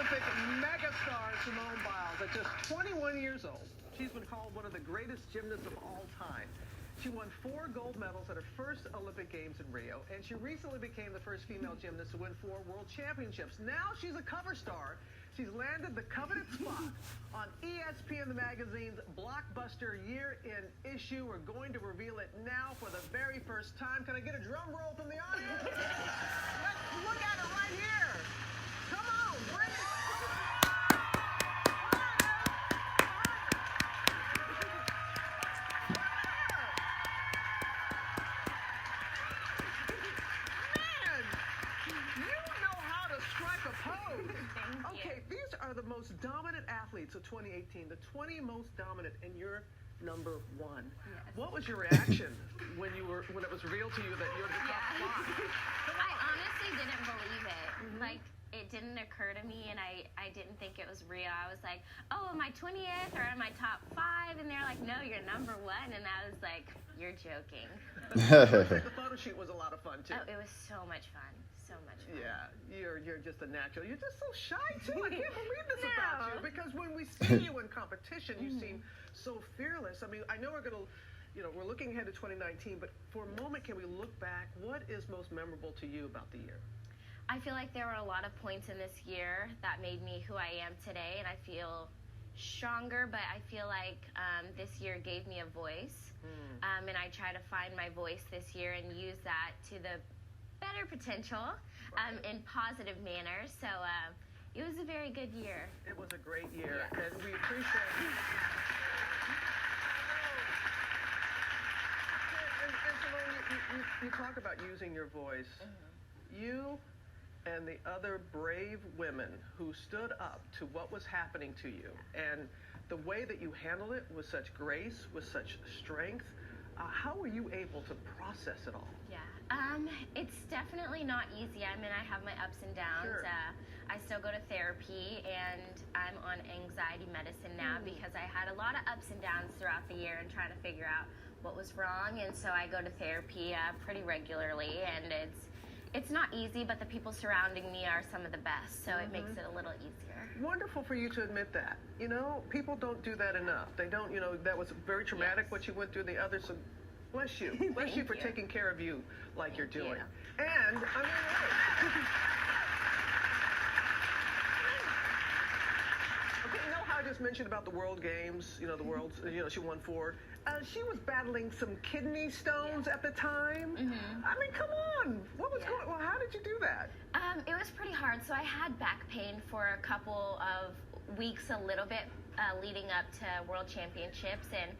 Olympic megastar Simone Biles. At just 21 years old, she's been called one of the greatest gymnasts of all time. She won 4 gold medals at her first Olympic Games in Rio, and she recently became the first female gymnast to win 4 world championships. Now she's a cover star. She's landed the coveted spot on ESPN, the magazine's blockbuster year-end issue. We're going to reveal it now for the very first time. Can I get a drum roll from the audience? Let's look at it right here. Come on, bring it. Okay, these are the most dominant athletes of 2018, the 20 most dominant, and you're number 1. Yes. What was your reaction when it was revealed to you that you're the top 5? I honestly didn't believe it. Like, it didn't occur to me, and I didn't think it was real. I was like, oh, am I 20th or am I top 5? And they're like, no, you're number 1. And I was like, you're joking. The photo shoot was a lot of fun, too. Oh, it was so much fun. So much fun. Yeah, you're just a natural. You're just so shy, too. I can't believe this about you. Because when we see you in competition, you seem so fearless. I mean, I know we're going to, we're looking ahead to 2019, but for a moment, can we look back? What is most memorable to you about the year? I feel like there were a lot of points in this year that made me who I am today, and I feel stronger, but I feel like this year gave me a voice, and I try to find my voice this year and use that to the better potential in positive manners. So it was a very good year. It was a great year, and we appreciate it. And Simone, you talk about using your voice. You and the other brave women who stood up to what was happening to you, and the way that you handled it with such grace, with such strength, how were you able to process it all? Yeah, it's definitely not easy. I mean, I have my ups and downs. Sure. I still go to therapy, and I'm on anxiety medicine now because I had a lot of ups and downs throughout the year and trying to figure out what was wrong. And so I go to therapy pretty regularly, and it's not easy, but the people surrounding me are some of the best, so it makes it a little easier. Wonderful for you to admit that. People don't do that enough. They don't, that was very traumatic what you went through, the others. So bless you. Bless you for taking care of you like you're doing. And, okay, how I just mentioned about the World Games, the World's, she won 4. She was battling some kidney stones at the time. I mean, come on. What was going on? Well, how did you do that? It was pretty hard. So I had back pain for a couple of weeks, a little bit, leading up to World Championships. And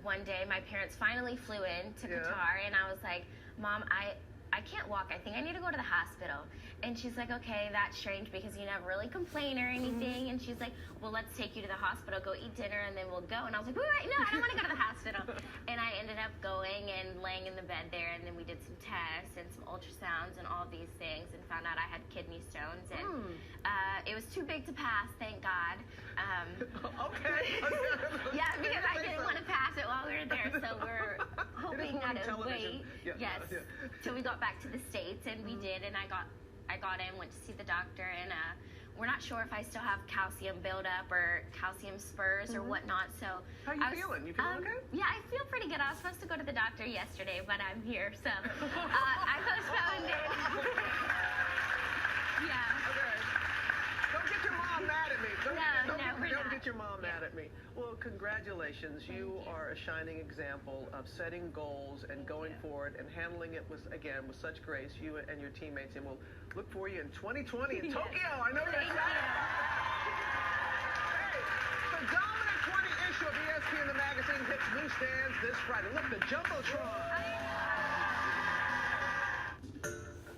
one day my parents finally flew in to Qatar, and I was like, Mom, I can't walk. I think I need to go to the hospital. And she's like, okay, that's strange because you never really complain or anything. And she's like, well, let's take you to the hospital, go eat dinner, and then we'll go. And I was like, wait, no, I don't want to go to the hospital. And I ended up going and laying in the bed there, and then we did some tests and some ultrasounds and all these things and found out I had kidney stones. And it was too big to pass, thank God. Okay. Yeah, because I didn't want to pass it while we were there, so we're hoping not to wait. Yes, till we got back to the States, and we did, and I got in, went to see the doctor, and we're not sure if I still have calcium buildup or calcium spurs or whatnot. So how you feeling? You feeling okay? Yeah, I feel pretty good. I was supposed to go to the doctor yesterday, but I'm here, so I postponed it. Yeah. Okay. Don't get your mom mad at me. Don't get your mom mad at me. Well, congratulations. You are a shining example of setting goals and going forward and handling it with such grace, you and your teammates. And we'll look for you in 2020 in Tokyo. I know you're excited. Hey, the dominant 20 issue of ESPN, the magazine, hits newsstands this Friday. Look, the Jumbotron.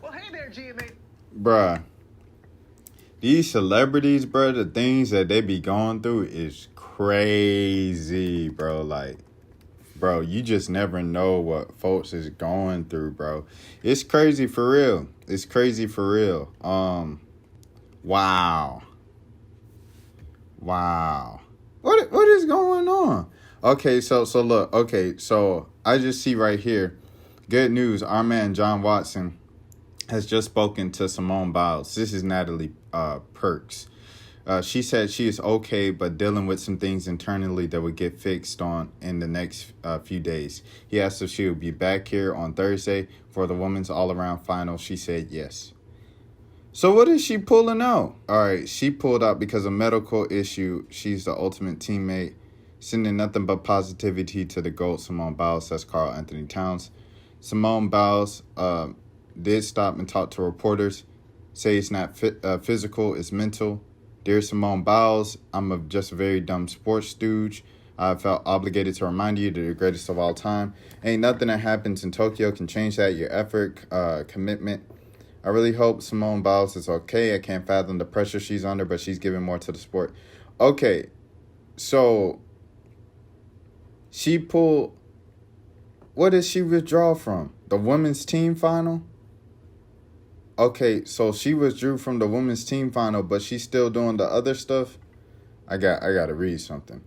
Well, hey there, GMA. Bruh. These celebrities, bro, the things that they be going through is crazy, bro. Like, bro, you just never know what folks is going through, bro. It's crazy for real. It's crazy for real. Wow. What is going on? Okay, so look. Okay, so I just see right here. Good news. Our man John Watson has just spoken to Simone Biles. This is Natalie Perks. She said she is okay, but dealing with some things internally that would get fixed on in the next few days. He asked if she would be back here on Thursday for the women's all-around final. She said yes. So what is she pulling out? All right, she pulled out because of medical issue. She's the ultimate teammate, sending nothing but positivity to the GOAT, Simone Biles, says Karl Anthony Towns. Simone Biles did stop and talk to reporters, say it's not physical, it's mental. Dear Simone Biles, I'm just a very dumb sports stooge. I felt obligated to remind you that you're the greatest of all time. Ain't nothing that happens in Tokyo can change that. Your effort, commitment. I really hope Simone Biles is okay. I can't fathom the pressure she's under, but she's giving more to the sport. Okay, so she pulled... What did she withdraw from? The women's team final? Okay, so she withdrew from the women's team final, but she's still doing the other stuff? I got to read something.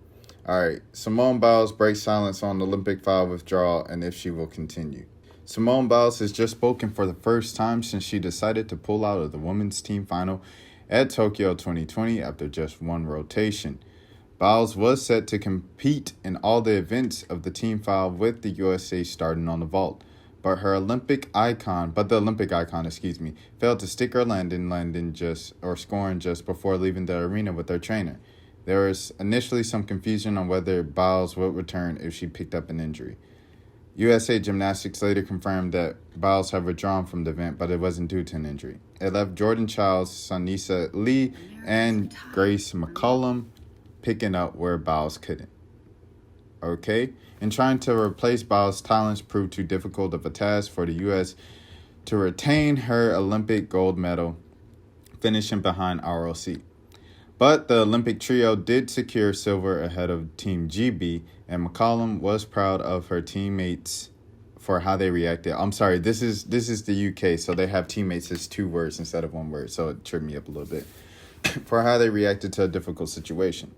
All right, Simone Biles breaks silence on the Olympic foul withdrawal and if she will continue. Simone Biles has just spoken for the first time since she decided to pull out of the women's team final at Tokyo 2020 after just one rotation. Biles was set to compete in all the events of the team foul with the USA starting on the vault. But the Olympic icon, failed to stick her landing scoring just before leaving the arena with her trainer. There was initially some confusion on whether Biles would return if she picked up an injury. USA Gymnastics later confirmed that Biles had withdrawn from the event, but it wasn't due to an injury. It left Jordan Childs, Sanisa Lee, and Grace McCollum picking up where Biles couldn't. Okay? And trying to replace Biles' talents proved too difficult of a task for the U.S. to retain her Olympic gold medal, finishing behind ROC. But the Olympic trio did secure silver ahead of Team GB, and McCollum was proud of her teammates for how they reacted. I'm sorry, this is the UK, so they have teammates as two words instead of one word, so it tripped me up a little bit. For how they reacted to a difficult situation.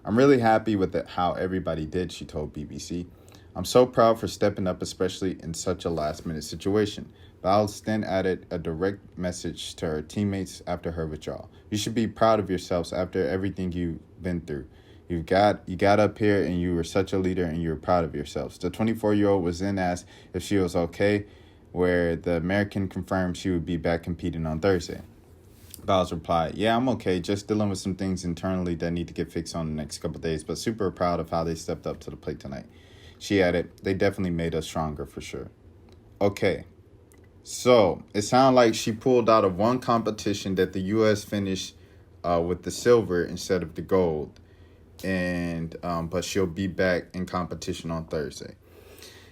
I'm really happy with how everybody did, she told BBC. I'm so proud for stepping up, especially in such a last-minute situation. Biles then added a direct message to her teammates after her withdrawal. You should be proud of yourselves after everything you've been through. You got up here and you were such a leader and you were proud of yourselves. The 24-year-old was then asked if she was okay, where the American confirmed she would be back competing on Thursday. Biles replied, yeah, I'm okay, just dealing with some things internally that need to get fixed on the next couple of days, but super proud of how they stepped up to the plate tonight. She added, they definitely made us stronger for sure. Okay, so it sounded like she pulled out of one competition that the U.S. finished with the silver instead of the gold, and but she'll be back in competition on Thursday.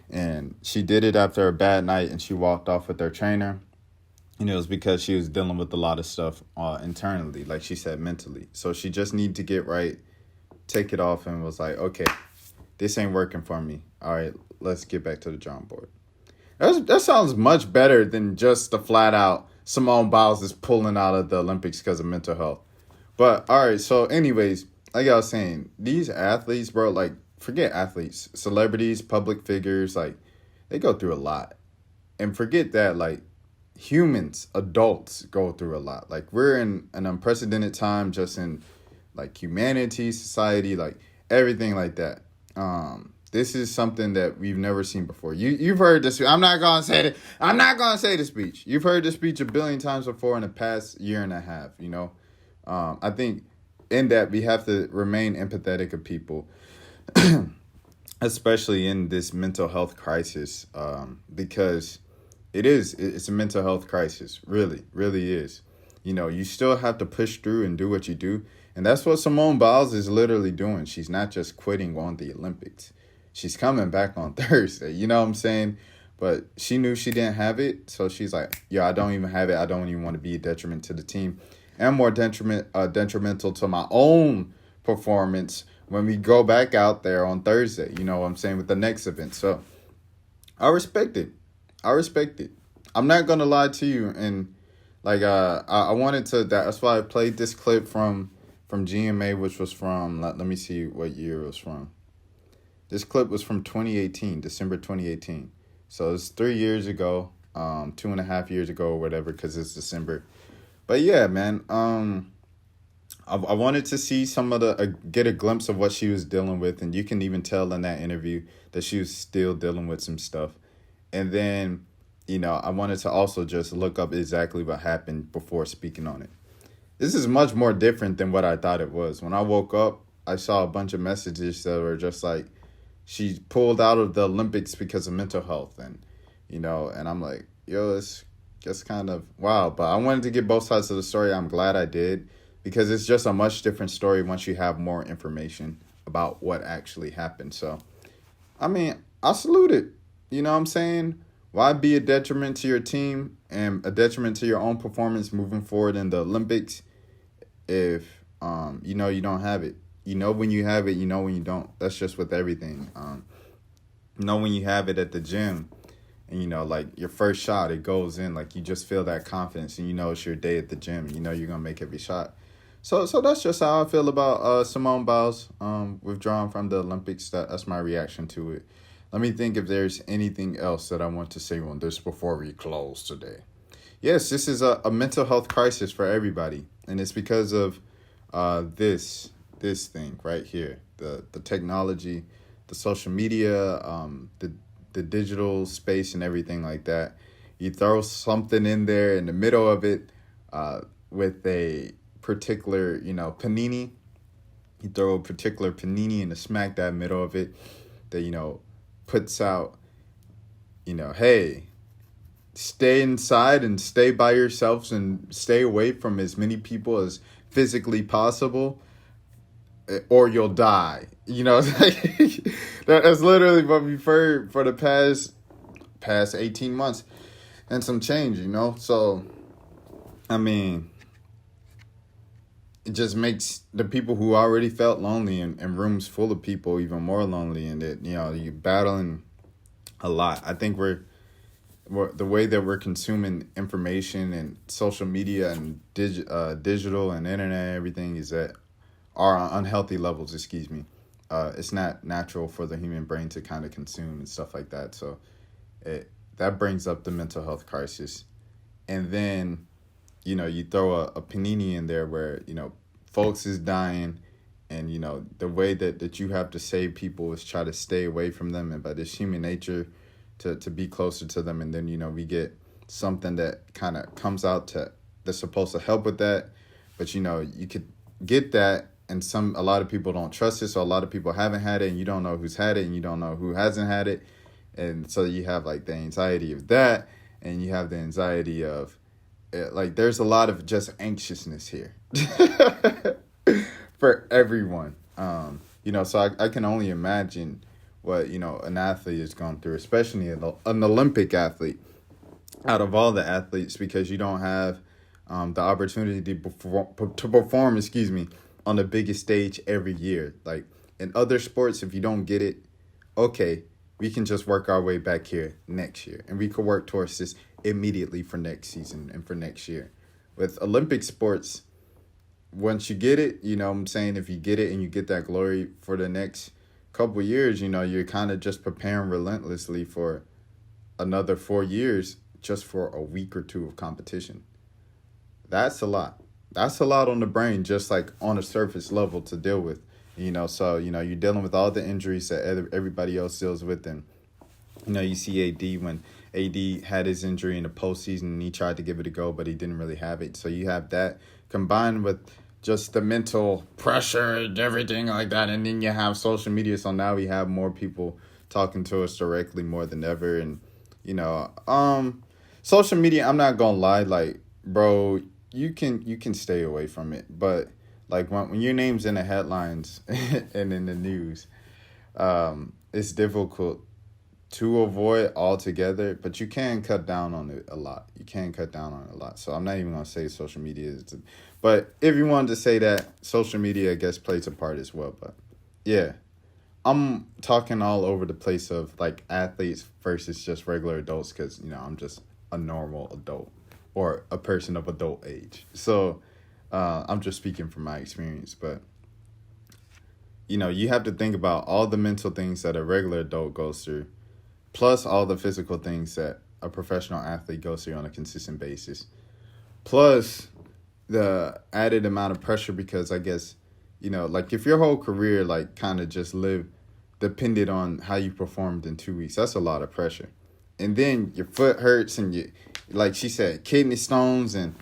And she did it after a bad night, and she walked off with her trainer. And it was because she was dealing with a lot of stuff internally, like she said, mentally. So she just needed to get right, take it off, and was like, okay, this ain't working for me. All right, let's get back to the drawing board. That sounds much better than just the flat out Simone Biles is pulling out of the Olympics because of mental health. But, all right, so anyways, like I was saying, these athletes, bro, like, forget athletes, celebrities, public figures, like, they go through a lot. And forget that, like, humans, adults go through a lot. Like, we're in an unprecedented time just in, like, humanity, society, like, everything like that. This is something that we've never seen before. You've heard this. I'm not gonna say the speech. You've heard the speech a billion times before in the past year and a half. You know, I think in that we have to remain empathetic of people, especially in this mental health crisis, because it's a mental health crisis. Really is. You know, you still have to push through and do what you do. And that's what Simone Biles is literally doing. She's not just quitting on the Olympics. She's coming back on Thursday. You know what I'm saying? But she knew she didn't have it. So she's like, I don't even have it. I don't even want to be a detriment to the team. And more detrimental to my own performance when we go back out there on Thursday. You know what I'm saying? With the next event. So I respect it. I'm not going to lie to you. And like, I wanted to, that's why I played this clip from GMA, which was from, let me see what year it was from. This clip was from 2018, December 2018. So it's 3 years ago, 2.5 years ago or whatever, because it's December. But yeah, man, I wanted to see some of the get a glimpse of what she was dealing with, and you can even tell in that interview that she was still dealing with some stuff. And then, I wanted to also just look up exactly what happened before speaking on it. This is much more different than what I thought it was. When I woke up, I saw a bunch of messages that were just like, she pulled out of the Olympics because of mental health, and and I'm like, yo, it's just kind of wow. But I wanted to get both sides of the story. I'm glad I did, because it's just a much different story once you have more information about what actually happened. So, I mean, I salute it. You know what I'm saying? Why be a detriment to your team and a detriment to your own performance moving forward in the Olympics if you don't have it? You know when you have it, you know when you don't. That's just with everything. When you have it at the gym, and like your first shot, it goes in, like you just feel that confidence, and it's your day at the gym. You're gonna make every shot. So that's just how I feel about Simone Biles withdrawing from the Olympics. That's my reaction to it. Let me think if there's anything else that I want to say on this before we close today. Yes, this is a mental health crisis for everybody, and it's because of this thing right here, the technology, the social media, the digital space and everything like that. You throw something in there in the middle of it with a particular, panini. You throw a particular panini in the smack dab middle of it that, puts out, hey, stay inside and stay by yourselves and stay away from as many people as physically possible, or you'll die. That's literally what we've heard for the past 18 months and some change, So, I mean, it just makes the people who already felt lonely in rooms full of people even more lonely, and that, you're battling a lot. I think we're the way that we're consuming information and social media and digital and internet and everything is at our unhealthy levels, excuse me. It's not natural for the human brain to kind of consume and stuff like that. So that brings up the mental health crisis. And then, you throw a panini in there where, folks is dying, and, the way that you have to save people is try to stay away from them, and by this human nature to be closer to them. And then, we get something that kind of comes out that's supposed to help with that. But, you could get that, and a lot of people don't trust it. So a lot of people haven't had it, and you don't know who's had it, and you don't know who hasn't had it. And so you have like the anxiety of that, and you have the anxiety of there's a lot of just anxiousness here for everyone. So I can only imagine what, an athlete is going through, especially an Olympic athlete, out of all the athletes, because you don't have the opportunity to perform, on the biggest stage every year. Like in other sports, if you don't get it, okay, we can just work our way back here next year, and we could work towards this immediately for next season and for next year. With Olympic sports, once you get it, if you get it and you get that glory for the next couple years, you're kind of just preparing relentlessly for another 4 years just for a week or two of competition. That's a lot. That's a lot on the brain, just like on a surface level to deal with. So, you're dealing with all the injuries that everybody else deals with. And, you see AD when AD had his injury in the postseason, and he tried to give it a go, but he didn't really have it. So you have that combined with just the mental pressure and everything like that. And then you have social media. So now we have more people talking to us directly more than ever. And, social media, I'm not going to lie, like, bro, you can stay away from it. But like when your name's in the headlines and in the news, it's difficult to avoid altogether, but you can cut down on it a lot. So I'm not even going to say social media but if you wanted to say that, social media, I guess, plays a part as well. But yeah, I'm talking all over the place of like athletes versus just regular adults, because, I'm just a normal adult or a person of adult age. So I'm just speaking from my experience. But, you have to think about all the mental things that a regular adult goes through, plus all the physical things that a professional athlete goes through on a consistent basis, plus the added amount of pressure because I guess, you know, like if your whole career like kind of just depended on how you performed in 2 weeks, that's a lot of pressure. And then your foot hurts and you, like she said, kidney stones and,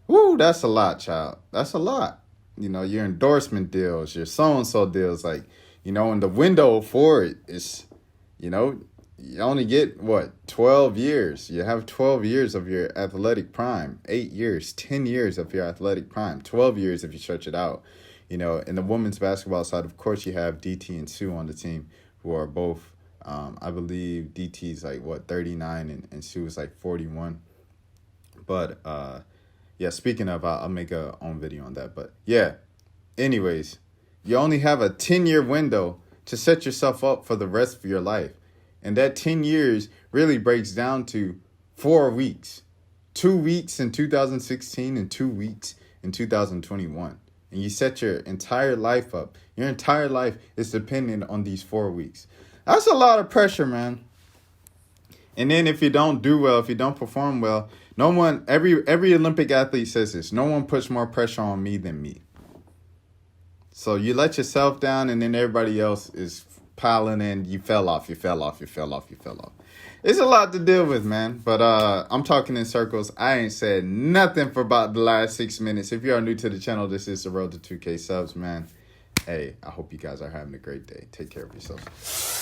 whoo, that's a lot, child. That's a lot. You know, your endorsement deals, your so-and-so deals, like, you know, and the window for it is, you know, you only get, 12 years. You have 12 years of your athletic prime, 8 years, 10 years of your athletic prime, 12 years if you stretch it out. You know, in the women's basketball side, of course, you have DT and Sue on the team who are both, I believe DT's like, 39 and Sue is like 41. But, yeah, speaking of, I'll make a own video on that. But, yeah, anyways, you only have a 10-year window to set yourself up for the rest of your life. And that 10 years really breaks down to 4 weeks. 2 weeks in 2016 and 2 weeks in 2021. And you set your entire life up. Your entire life is dependent on these 4 weeks. That's a lot of pressure, man. And then if you don't do well, if you don't perform well, no one, every Olympic athlete says this, no one puts more pressure on me than me. So you let yourself down and then everybody else is piling in. You fell off. It's a lot to deal with, man. But I'm talking in circles. I ain't said nothing for about the last 6 minutes. If you are new to the channel, this is the road to 2K subs, man. Hey, I hope you guys are having a great day. Take care of yourselves.